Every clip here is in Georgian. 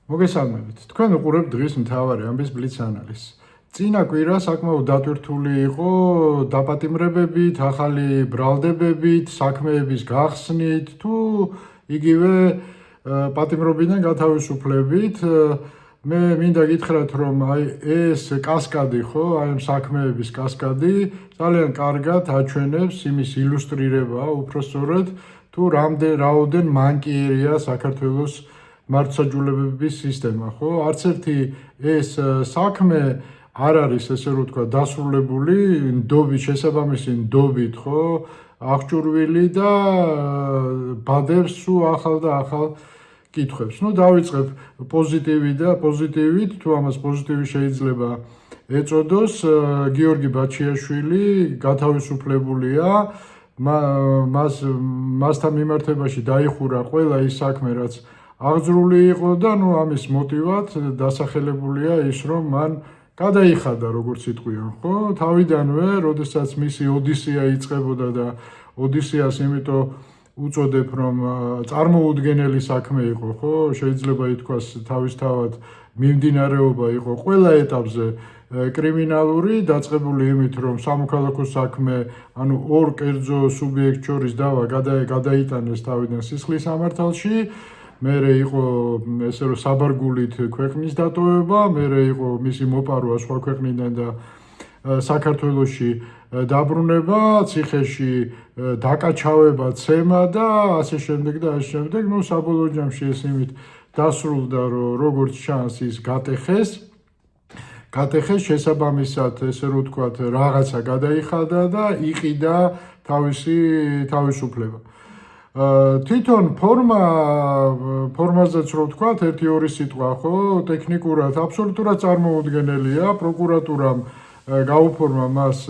მოგესალმებით. თქვენ უყურებთ დღის მთავარი ამბის ბლიც ანალიზს. წინა კვირა საკმაოდ დატვირთული იყო დაპატიმრებებით, ახალი ბრალდებებით, საქმეების გახსნით თუ იგივე პატიმრობიდან გათავისუფლებით. მე მინდა გითხრათ, რომ აი ეს კასკადი ხო, აი ამ საქმეების კასკადი ძალიან კარგად აჩვენებს იმის ილუსტრირება, უпростоრად თუ რაოდენ მანკიერია საქართველოს მართლმსაჯულებების სისტემა, ხო? არც ერთი ეს საქმე არ არის, ესე რომ ვთქვა, დასრულებული ნდობით, შესაბამისი ნდობით, ხო? აღჭურვილი და ბადებს სულ ახალ და ახალ კითხვებს. ნუ დავიწყებ პოზიტივით, თუ ამას პოზიტივი შეიძლება ეწოდოს. გიორგი ბაჩიაშვილი გათავისუფლებულია. მასთან მიმართებაში დაიხურა ყველა ის საქმე, რაც აღძრული იყო და ნუ ამის მოტივად დასახელებულია ის, რომ მან გადაიხადა, როგორც იტყვიან, ხო? თავიდანვე, როდესაც მისი ოდისეა იწყებოდა და ოდისეას იმიტომ უწოდებ, რომ წარმოუდგენელი საქმე იყო, ხო? შეიძლება ითქვას თავისთავად მიმდინარეობა იყო ყველა ეტაპზე კრიმინალური, დაწყებული იმით, რომ სამოქალაქო საქმე, ანუ ორ კერძო სუბიექტ შორის დავა გადაიტანეს თავიდან სისხლის სამართალში. მერე იყო ესე რომ საბარგულით ქვეყნის დატოვება, მერე იყო მისი მოპარვა სხვა ქვეყნიდან და საქართველოში დაბრუნება, ციხეში დაკაჩავება, ცემა და ასე შემდეგ და ასე შემდეგ. ნუ საბოლოო ჯამში ეს იმით დასრულდა, რომ როგორც ჩანს ის გატეხეს შესაბამისად, ესე რომ ვთქვათ, რაღაცა გადაიხადა და იყიდა თავისი თავისუფლება. თვითონ ფორმაზეც რო ვთქვათ, 1-2 სიტყვა, ხო, ტექნიკურად აბსოლუტურად წარმოუდგენელია. პროკურატურამ გაუფორმა მას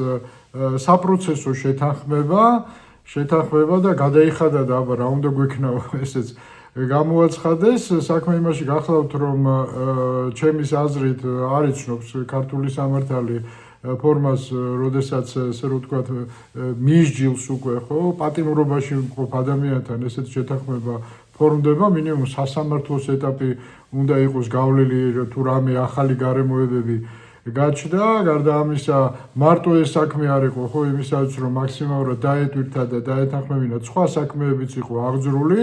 საპროცესო შეთანხმება და გადაიხადა და აბა რა უნდა გვექნაო ესეც გამოაცხადეს. საქმე იმაში გახლავთ, რომ ჩემის აზრით არ იცნობს ქართული სამართალი ფორმას, როდესაც ესე რომ ვთქვათ, მიისჯილს უკვე, ხო, პატიმრობაში მყოფ ადამიანთან ესეთ შეთანხმება ფორმდება, მინიმუმ სასამართლოს ეტაპი უნდა იყოს გავლილი, თუ რამე ახალი გარემოებები გაჩნდა. გარდა ამისა, მარტო ეს საქმე არ იყო, ხო, იმისაც, რომ მაქსიმალურად დაეტვირთა და დაეთანხმებინა სხვა საქმეებიც იყო აღძრული,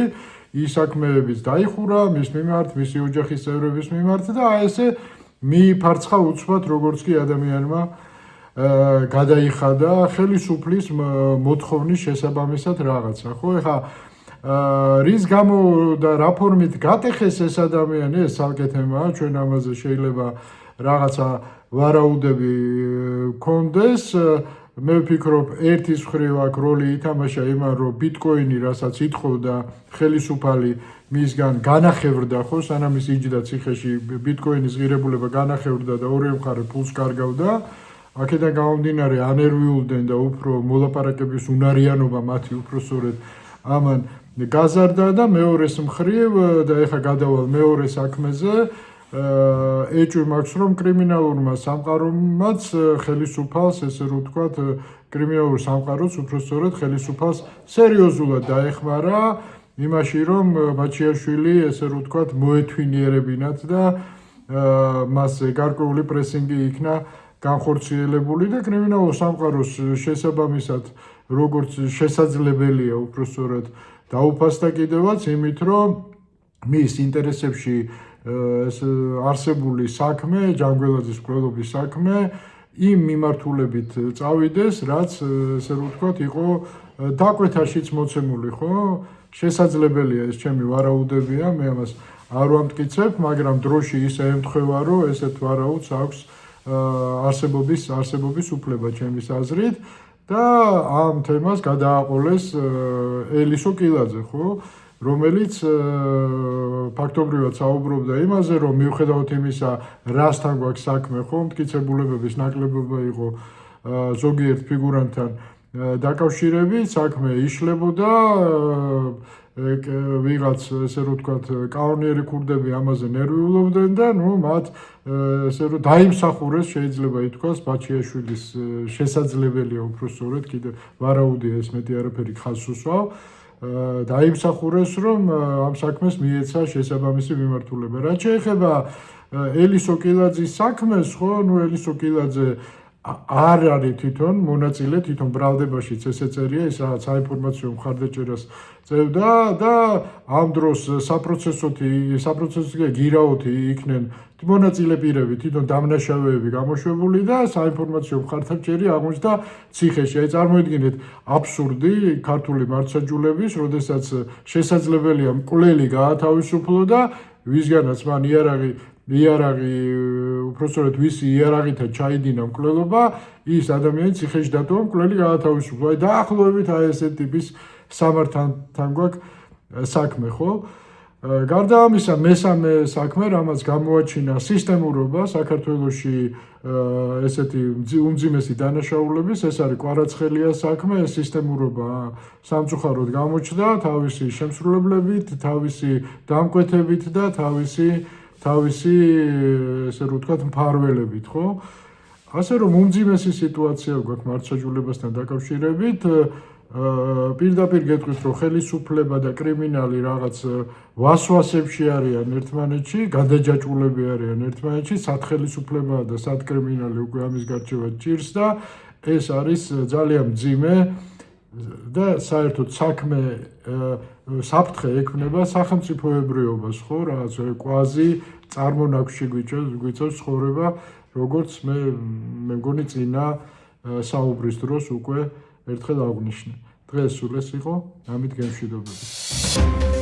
ის საქმეებიც დაიხურა მის მიმართ, მისი ოჯახის წევრების მიმართ და აი ესე მიიფარცხა უცბად, როგორც კი ადამიანმა გადაიხადა ხელისუფლის მოთხოვნის შესაბამისად რაღაცა, ხო? ეხლა რის გამო და რა ფორმით გატეხეს ეს ადამიანი, ეს ცალკე თემაა, ჩვენ ამაზე შეიძლება რაღაცა ვარაუდები გქონდეს. მე ვფიქრობ, ერთის მხრივ აქ როლი ითამაშა იმან, რომ ბიტკოინი, რასაც ითხოვდა ხელისუფალი, მისგან განახევრდა, ხო, სანამ ის იჯდა ციხეში, ბიტკოინის ღირებულება განახევრდა და ორივე მხარე ფულს კარგავდა. აქედან გამომდინარე ანერვიულდნენ და უფრო მოლაპარაკების უნარიანობა მათი უпростоრად ამან გაზარდა და მეორეს მხრივ და ეხა გადავალ მეორე საქმეზე, ეჭვი მაქვს, რომ კრიმინალურმა სამყარომაც ხელისუფალს, ესე რომ ვთქვათ, კრიმინალურ სამყაროს უпростоრად ხელისუფალს სერიოზულად დაეხმარა იმაში, რომ ბაჩიაშვილი, ესე რომ ვთქვათ, მოეთვინიერებინათ და მასზე გარკვეული პრესინგი იქნა განხორციელებული და კრიმინალურ სამყაროს შესაბამისად, როგორც შესაძლებელია უпростоრად დაუფასდა კიდევაც იმით, რომ მის ინტერესებში ეს არსებული საქმე, ჯანგველაძის მკვლელობის საქმე იმ მიმართულებით წავიდეს, რაც ესე რომ ვთქვათ, იყო დაკვეთაშიც მოცემული, ხო? შესაძლებელია, ეს ჩემი ვარაუდებია, მე ამას არ ვამტკიცებ, მაგრამ დროში ისე ემთხვევა, რომ ესეთ ვარაუდს აქვს არსებობის უფლება ჩემის აზრით და ამ თემას გადააყოლეს ელისო კილაძე, ხო, რომელიც ფაქტობრივად საუბრობდა იმაზე, რომ მიუხედავად იმისა, რასთან გვაქვს საქმე, ხო, მტკიცებულებების ნაკლებობა იყო ზოგიერთ ფიგურანტთან დაკავშირებით, საქმე იშლებოდა, ვიღაც, ესე რომ ვთქვათ, კანონიერი ქურდები ამაზე ნერვიულობდნენ და ნუ მათ ესე რომ დაიმსახურეს, შეიძლება ითქვას, ბაჩიაშვილის შესაძლებელია უпростоრად, კიდე ვარაუდია, ეს მეტი არაფერი ხაზს უსვავ. დაიმსახურეს, რომ ამ საქმეს მიეცა შესაბამისი მიმართულება. რაც შეეხება ელის ოკილაძის საქმეს, ხო, ელის ოკილაძე არ არის თვითონ მონაწილე თვითონ ბრალდებაშიც ესე წერია ის რაღაც საინფორმაციო მხარდაჭერას წევდა და ამ დროს საპროცესო გირაოთი იქნენ მონაწილე პირები თვითონ დამნაშავეები გამოშვებული და საინფორმაციო მხარდაჭერი აღმოჩნდა ციხეში. აი წარმოიდგინეთ აბსურდი ქართული მართლმსაჯულების, როდესაც შესაძლებელია მკვლელი გაათავისუფლო და ვისგანაც მან იარაღი უпростоრად ვისი იარაღითა ჩაიდინა მკვლელობა, ის ადამიანი ციხეში დატოვა, მკვლელი გაათავისუფლო. აი დაახლოებით აი ესე ტიპის სამართალთან გვაქვს საქმე, ხო? გარდა ამისა, მესამე საქმე, რამაც გამოაჩინა სისტემურობა საქართველოში ესეთი უმძიმესი დანაშაულების, ეს არის კვარაცხელიას საქმე, ეს სისტემურობა სამწუხაროდ გამოჩნდა თავისი შემსრულებლებით, თავისი დამკვეთებით და თავისი ესე რომ ვთქვათ მფარველებით, ხო? ასე რომ უმძიმესი სიტუაცია გვაქვს მართლმსაჯულებასთან დაკავშირებით, პირდაპირ გეტყვით, რომ ხელისუფლება და კრიმინალი რაღაც ვასვასებში არიან ერთმანეთში, გადაჯაჭვულები არიან ერთმანეთში, სათხელისუფლება და სათკრიმინალი უკვე ამის გარჩევა ჭირს და ეს არის ძალიან მძიმე და საერთოდ საქმე საფრთხე ექმნება სახელმწიფოებრიობას, ხო, რაღაც კვაზი წარმონაქმნში გვიწევს ცხოვრება, როგორც მე მგონი წინა საუბრის დროს უკვე ერთხელ აღვნიშნე. დღეს სულ ეს იყო, ამით გემშვიდობებით.